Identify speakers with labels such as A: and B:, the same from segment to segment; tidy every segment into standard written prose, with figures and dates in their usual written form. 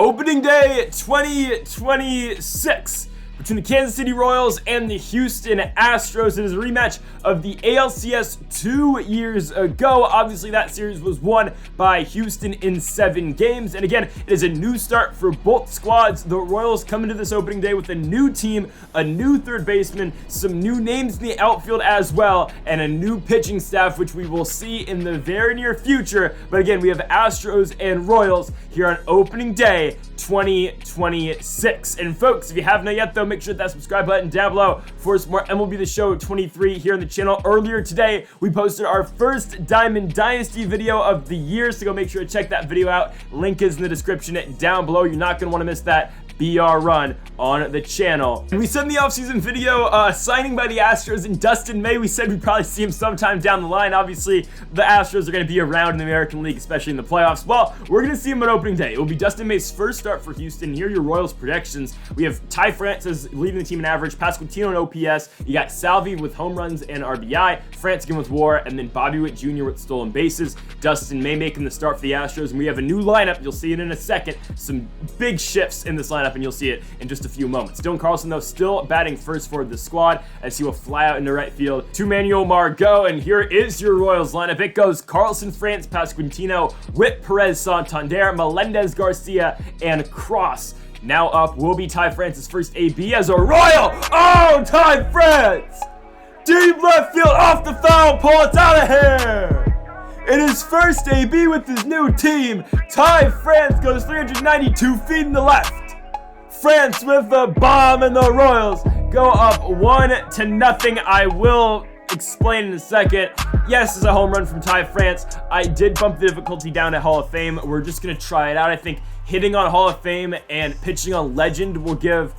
A: Opening day 2026 between the Kansas City Royals and the Houston Astros. It is a rematch of the ALCS 2 years ago. Obviously, that series was won by Houston in 7 games. And again, it is a new start for both squads. The Royals come into this opening day with a new team, a new third baseman, some new names in the outfield as well, and a new pitching staff, which we will see in the very near future. But again, we have Astros and Royals here on opening day 2026. And folks, if you haven't yet though, make sure that subscribe button down below for some more MLB The Show 23 here on the channel. Earlier today, we posted our first Diamond Dynasty video of the year, so go make sure to check that video out. Link is in the description down below. You're not going to want to miss that BR run on the channel. And we said in the offseason video, signing by the Astros and Dustin May, we said we'd probably see him sometime down the line. Obviously, the Astros are going to be around in the American League, especially in the playoffs. Well, we're going to see him on opening day. It will be Dustin May's first start for Houston. Here are your Royals predictions. We have Ty France as leading the team in average, Pasquantino in OPS. You got Salvi with home runs and RBI, France again with WAR, and then Bobby Witt Jr. with stolen bases. Dustin May making the start for the Astros, and we have a new lineup. You'll see it in a second. Some big shifts in this lineup, and you'll see it in just a few moments. Dylan Carlson, though, still batting first for the squad as he will fly out into right field to Manuel Margot. And here is your Royals lineup. It goes Carlson, France, Pasquantino, Witt, Perez, Santander, Melendez, Garcia, and Cross. Now up will be Ty France's first AB as a Royal. Oh, Ty France! Deep left field, off the foul pole, it's out of here! In his first AB with his new team, Ty France goes 392 feet in the left. France with the bomb, and the Royals go up 1-0. I will explain in a second. Yes, it's a home run from Ty France. I did bump the difficulty down at Hall of Fame. We're just going to try it out. I think hitting on Hall of Fame and pitching on Legend will give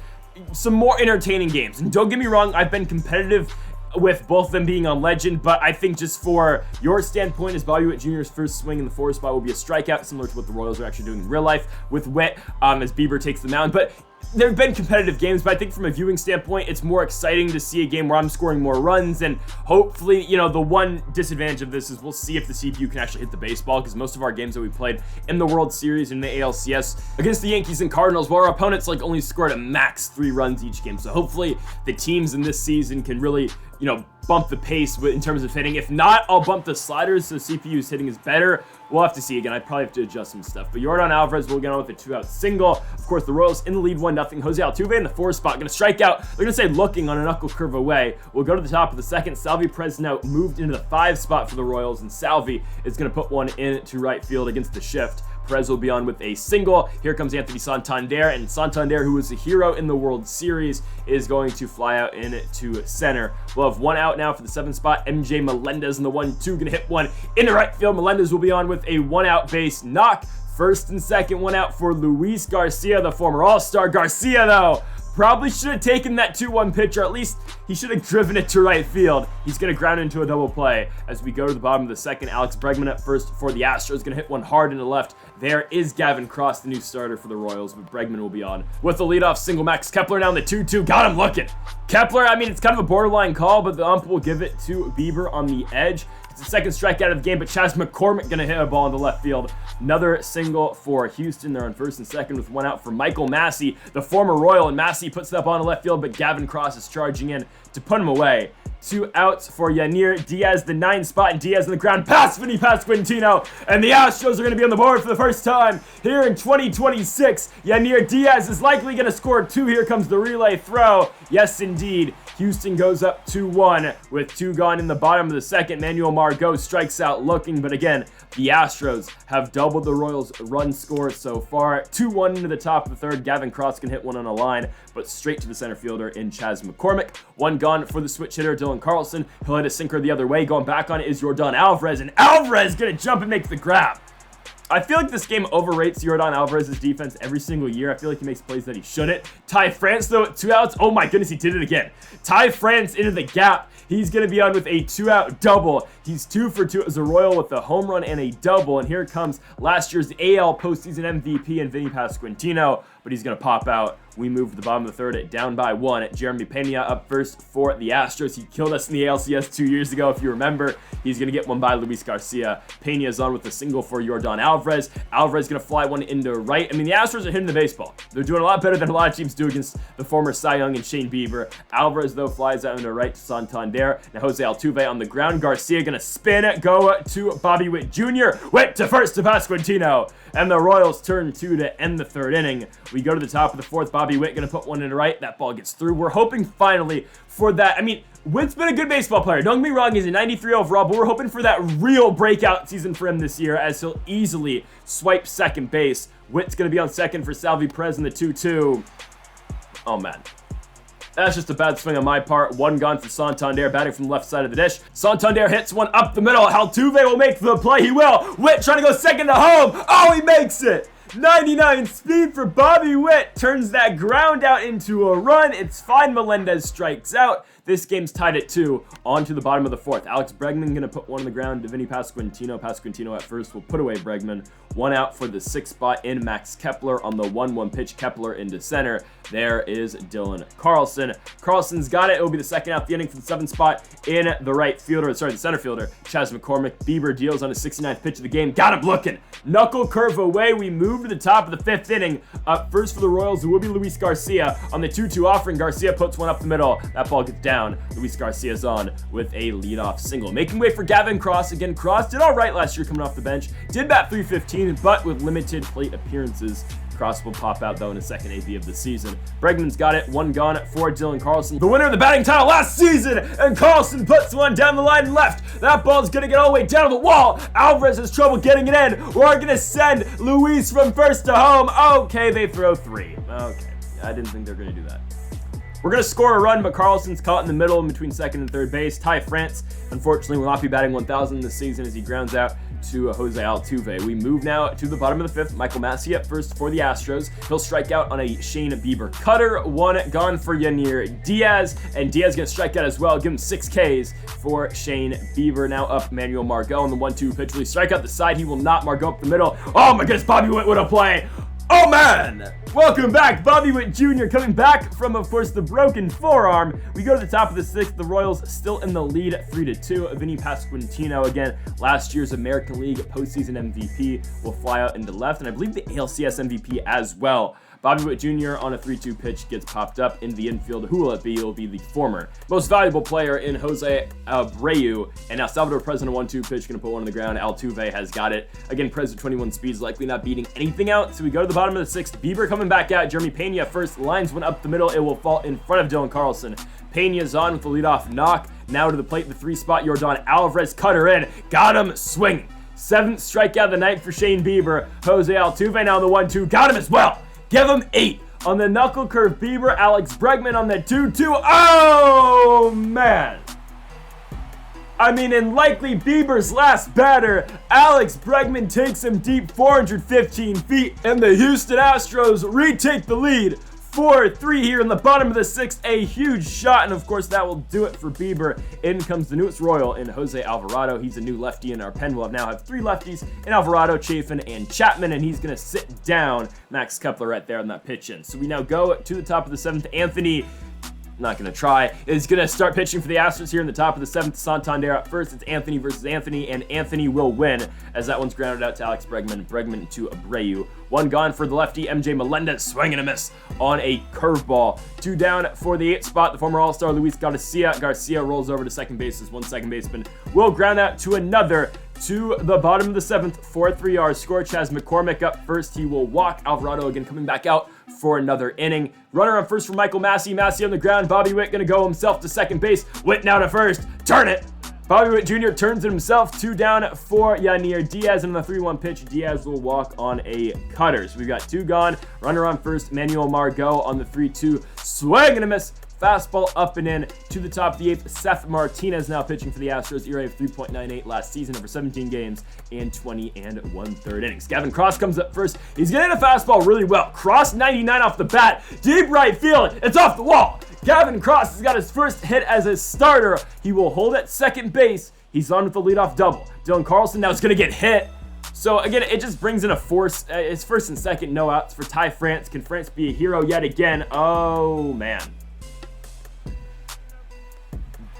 A: some more entertaining games. And don't get me wrong, I've been competitive with both of them being on Legend, but I think just for your standpoint, as Bobby Witt Jr.'s first swing in the 4 spot will be a strikeout, similar to what the Royals are actually doing in real life with Witt as Bieber takes the mound. But there have been competitive games, but I think from a viewing standpoint, it's more exciting to see a game where I'm scoring more runs, and hopefully, you know, the one disadvantage of this is we'll see if the CPU can actually hit the baseball, because most of our games that we played in the World Series and the ALCS against the Yankees and Cardinals, well, our opponents only scored a max 3 runs each game. So hopefully the teams in this season can really, you know, bump the pace in terms of hitting. If not, I'll bump the sliders so CPU's hitting is better. We'll have to see. Again, I'd probably have to adjust some stuff. But Yordan Alvarez will get on with a 2-out single. Of course, the Royals in the lead 1-0. Jose Altuve in the 4 spot. Going to strike out. They're going to say looking on a knuckle curve away. We'll go to the top of the second. Salvi Perez now moved into the 5 spot for the Royals, and Salvi is going to put one into right field against the shift. Perez will be on with a single. Here comes Anthony Santander, and Santander, who was a hero in the World Series, is going to fly out into center. We'll have 1 out now for the 7th spot. MJ Melendez in the 1-2, going to hit one into right field. Melendez will be on with a 1-out base knock. First and second, 1 out for Luis Garcia, the former All-Star. Garcia, though, probably should have taken that 2-1 pitch, or at least he should have driven it to right field. He's going to ground into a double play. As we go to the bottom of the second, Alex Bregman up first for the Astros, going to hit one hard into left. There is Gavin Cross, the new starter for the Royals, but Bregman will be on with the leadoff single. Max Kepler down the 2-2. Got him looking. Kepler, I mean, it's kind of a borderline call, but the ump will give it to Bieber on the edge. It's the second strikeout of the game, but Chas McCormick going to hit a ball in the left field. Another single for Houston. They're on first and second with 1 out for Michael Massey, the former Royal, and Massey puts that ball in the left field, but Gavin Cross is charging in to put him away. 2 outs for Yanir Diaz, the 9 spot, and Diaz on the ground. Pass Vinny Pasquantino, and the Astros are going to be on the board for the first time here in 2026. Yanir Diaz is likely going to score 2. Here comes the relay throw. Yes, indeed. Houston goes up 2-1 with 2 gone in the bottom of the second. Manuel Margot strikes out looking, but again, the Astros have doubled the Royals' run score so far. 2-1 into the top of the third. Gavin Cross can hit one on a line, but straight to the center fielder in Chas McCormick. 1 gone for the switch hitter, Dylan Carlson. He'll hit a sinker the other way. Going back on it is Yordan Alvarez, and Alvarez gonna jump and make the grab. I feel like this game overrates Yordan Alvarez's defense every single year. I feel like he makes plays that he shouldn't. Ty France, though, 2 outs. Oh my goodness, he did it again. Ty France into the gap. He's going to be on with a 2-out double. He's 2 for 2 as a Royal with a home run and a double. And here comes last year's AL postseason MVP and Vinny Pasquantino, but he's going to pop out. We move to the bottom of the third, down by 1. Jeremy Pena up first for the Astros. He killed us in the ALCS 2 years ago, if you remember. He's going to get one by Luis Garcia. Pena is on with a single for Yordan Alvarez. Alvarez. Alvarez going to fly one into right. I mean, the Astros are hitting the baseball. They're doing a lot better than a lot of teams do against the former Cy Young and Shane Bieber. Alvarez, though, flies out into right to Santander. Now Jose Altuve on the ground. Garcia going to spin it, go to Bobby Witt Jr. Witt to first to Pasquantino. And the Royals turn 2 to end the third inning. We go to the top of the fourth. Bobby Witt going to put one into right. That ball gets through. We're hoping finally for that. I mean, Witt's been a good baseball player. Don't get me wrong, he's a 93 overall, but we're hoping for that real breakout season for him this year as he'll easily swipe second base. Witt's going to be on second for Salvi Perez in the 2-2. Oh, man. That's just a bad swing on my part. One gone for Santander, batting from the left side of the dish. Santander hits one up the middle. Altuve will make the play. He will. Witt trying to go second to home. Oh, he makes it. 99 speed for Bobby Witt. Turns that ground out into a run. It's fine. Melendez strikes out. This game's tied at 2. On to the bottom of the fourth. Alex Bregman going to put one on the ground to Vinny Pasquantino. Pasquantino at first will put away Bregman. One out for the 6th spot in Max Kepler on the 1-1 pitch. Kepler into center. There is Dylan Carlson. Carlson's got it. It will be the second out of the inning for the 7th spot in the center fielder. Chas McCormick. Bieber deals on his 69th pitch of the game. Got him looking. Knuckle curve away. We move to the top of the 5th inning. Up first for the Royals, it will be Luis Garcia. On the 2-2 offering, Garcia puts one up the middle. That ball gets down. Luis Garcia's on with a leadoff single. Making way for Gavin Cross. Again, Cross did all right last year coming off the bench. Did bat .315, but with limited plate appearances. Cross will pop out, though, in his second AB of the season. Bregman's got it. One gone for Dylan Carlson, the winner of the batting title last season. And Carlson puts one down the line left. That ball's going to get all the way down to the wall. Alvarez has trouble getting it in. We're going to send Luis from first to home. Okay, they throw 3. Okay, I didn't think they were going to do that. We're going to score a run, but Carlson's caught in the middle in between second and third base. Ty France, unfortunately, will not be batting 1,000 this season as he grounds out to Jose Altuve. We move now to the bottom of the 5th. Michael Massey up first for the Astros. He'll strike out on a Shane Bieber cutter. One gone for Yanir Diaz, and Diaz going to strike out as well. Give him 6 Ks for Shane Bieber. Now up Manuel Margot on the 1-2 pitch. Will he strike out the side? He will not. Margot up the middle. Oh my goodness, Bobby Witt with a play. Oh man! Welcome back, Bobby Witt Jr. coming back from, of course, the broken forearm. We go to the top of the 6th. The Royals still in the lead at 3-2. Vinny Pasquantino, again, last year's American League postseason MVP, will fly out into left, and I believe the ALCS MVP as well. Bobby Witt Jr. on a 3-2 pitch gets popped up in the infield. Who will it be? It will be the former most valuable player in Jose Abreu. And now Salvador Perez on a 1-2 pitch, going to put one on the ground. Altuve has got it. Again, Perez with 21 speeds, likely not beating anything out. So we go to the bottom of the 6th. Bieber coming back out. Jeremy Pena first, lines one up the middle. It will fall in front of Dylan Carlson. Pena's on with the leadoff knock. Now to the plate, the 3 spot. Yordan Alvarez cutter in. Got him swinging. 7th strikeout of the night for Shane Bieber. Jose Altuve now on the 1-2. Got him as well. Give him 8 on the knuckle curve. Bieber, Alex Bregman on the 2-2. Oh, man. I mean, in likely Bieber's last batter, Alex Bregman takes him deep 415 feet, and the Houston Astros retake the lead. 4-3 here in the bottom of the 6th. A huge shot, and of course that will do it for Bieber. In comes the newest Royal in Jose Alvarado. He's a new lefty in our pen. We'll now have 3 lefties in Alvarado, Chafin, and Chapman, and he's going to sit down Max Kepler right there on that pitch in. So we now go to the top of the 7th. Anthony, not going to try, is going to start pitching for the Astros here in the top of the 7th. Santander up first. It's Anthony versus Anthony, and Anthony will win as that one's grounded out to Alex Bregman. Bregman to Abreu. One gone for the lefty, MJ Melendez, swing and a miss on a curveball. 2 down for the 8th spot, the former All-Star Luis Garcia. Garcia rolls over to second base as one second baseman will ground out to another. To the bottom of the 7th, 4-3 our score. Chas McCormick up first. He will walk. Alvarado again coming back out for another inning. Runner on first for Michael Massey. Massey on the ground. Bobby Witt going to go himself to second base. Witt now to first. Turn it. Bobby Witt Jr. turns it himself. 2 down for Yanir Diaz. And on the 3-1 pitch, Diaz will walk on a cutter. So we've got 2 gone. Runner on first, Manuel Margot on the 3-2. Swing and a miss. Fastball up and in to the top of the 8th. Seth Martinez now pitching for the Astros. ERA of 3.98 last season over 17 games and 20 1/3 innings. Gavin Cross comes up first. He's getting a fastball really well. Cross 99 off the bat. Deep right field. It's off the wall. Gavin Cross has got his first hit as a starter. He will hold at second base. He's on with the leadoff double. Dylan Carlson now is going to get hit. So again, it just brings in a force. It's first and second, no outs for Ty France. Can France be a hero yet again? Oh man.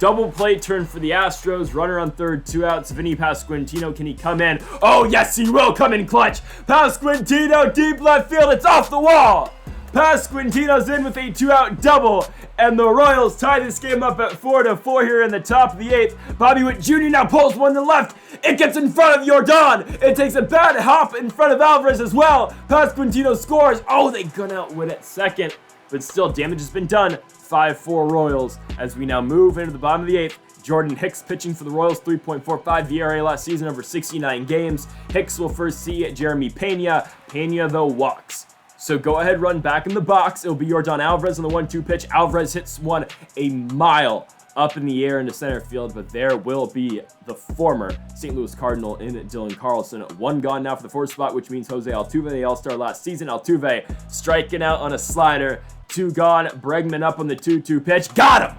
A: Double play turn for the Astros. Runner on third, 2 outs. Vinny Pasquantino, can he come in? Oh, yes, he will come in clutch. Pasquantino, deep left field. It's off the wall. Pasquantino's in with a 2-out double, and the Royals tie this game up at 4-4 here in the top of the 8th. Bobby Witt Jr. now pulls one to left. It gets in front of Yordan. It takes a bad hop in front of Alvarez as well. Pasquantino scores. Oh, they gun out Witt at second, but still damage has been done. 5-4 Royals as we now move into the bottom of the 8th. Jordan Hicks pitching for the Royals, 3.45 ERA last season over 69 games. Hicks will first see Jeremy Pena. Pena, though, walks. So go ahead, run back in the box. It'll be Yordan Alvarez on the 1-2 pitch. Alvarez hits one a mile up in the air into center field, but there will be the former St. Louis Cardinal in Dylan Carlson. One gone now for the fourth spot, which means Jose Altuve, the All-Star last season. Altuve striking out on a slider. 2 gone. Bregman up on the 2-2 pitch. Got him!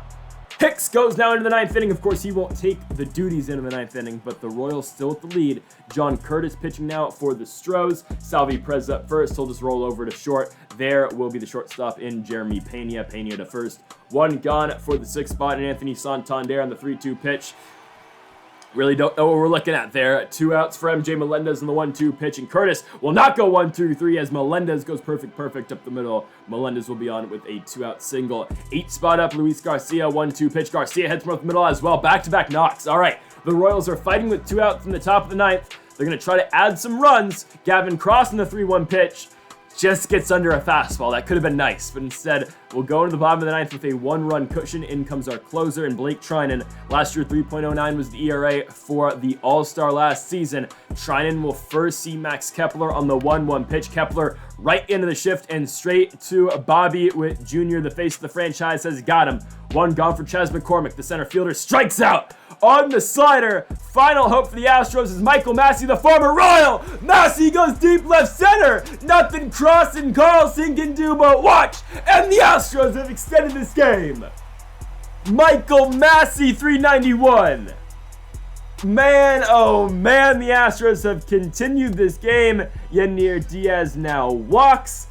A: Hicks goes now into the 9th inning. Of course, he won't take the duties into the 9th inning, but the Royals still with the lead. John Curtis pitching now for the Stros. Salvi Perez up first. He'll just roll over to short. There will be the shortstop in Jeremy Pena. Pena to first. 1 gone for the 6th spot, and Anthony Santander on the 3-2 pitch. Really don't know what we're looking at there. 2 outs for MJ Melendez in the 1-2 pitch, and Curtis will not go 1-2-3 as Melendez goes perfect up the middle. Melendez will be on with a 2-out single. 8 spot up, Luis Garcia, 1-2 pitch. Garcia heads from the middle as well. Back-to-back knocks. All right, the Royals are fighting with 2 outs from the top of the 9th. They're going to try to add some runs. Gavin Cross in the 3-1 pitch just gets under a fastball. That could have been nice, but instead we'll go into the bottom of the 9th with a 1-run cushion. In comes our closer and Blake Treinen. Last year 3.09 was the ERA for the All-Star last season. Treinen will first see Max Kepler on the 1-1 pitch. Kepler right into the shift and straight to Bobby Witt Jr., the face of the franchise, has got him. 1 gone for Chas McCormick. The center fielder strikes out on the slider. Final hope for the Astros is Michael Massey, the former Royal. Massey goes deep left center. Nothing Cross and Carlson can do but watch. And the Astros have extended this game. Michael Massey, 391. Man, oh man, the Astros have continued this game. Yanir Diaz now walks.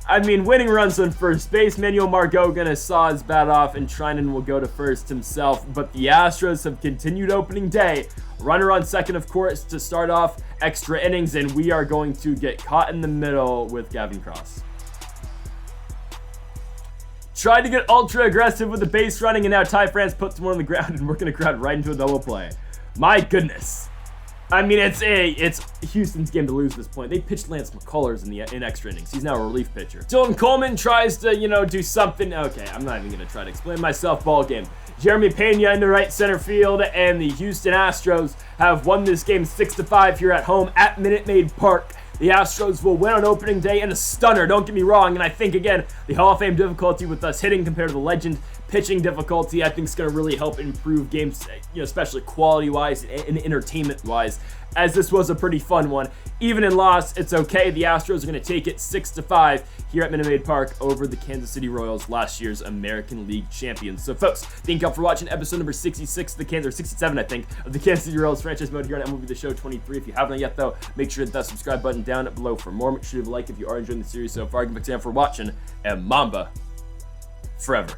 A: I mean, winning runs on first base. Manuel Margot gonna saw his bat off, and Treinen will go to first himself. But the Astros have continued opening day. Runner on second, of course, to start off extra innings, and we are going to get caught in the middle with Gavin Cross. Tried to get ultra aggressive with the base running, and now Ty France puts one on the ground, and we're gonna ground right into a double play. My goodness. I mean, it's Houston's game to lose this point. They pitched Lance McCullers in extra innings. He's now a relief pitcher. Dylan Coleman tries to, do something. Okay, I'm not even going to try to explain myself. Ball game. Jeremy Pena into right center field, and the Houston Astros have won this game 6-5 here at home at Minute Maid Park. The Astros will win on opening day in a stunner, don't get me wrong, and I think, again, the Hall of Fame difficulty with us hitting compared to the Legend pitching difficulty, I think is going to really help improve games, especially quality-wise and entertainment-wise, as this was a pretty fun one. Even in loss, it's okay. The Astros are going to take it 6-5 here at Minute Maid Park over the Kansas City Royals, last year's American League champions. So, folks, thank you all for watching episode number 66 of the Kansas, or 67, I think, of the Kansas City Royals franchise mode here on MLB The Show 23. If you haven't yet, though, make sure to hit that subscribe button down below for more. Make sure to leave a like if you are enjoying the series so far. Thanks for watching, and Mamba forever.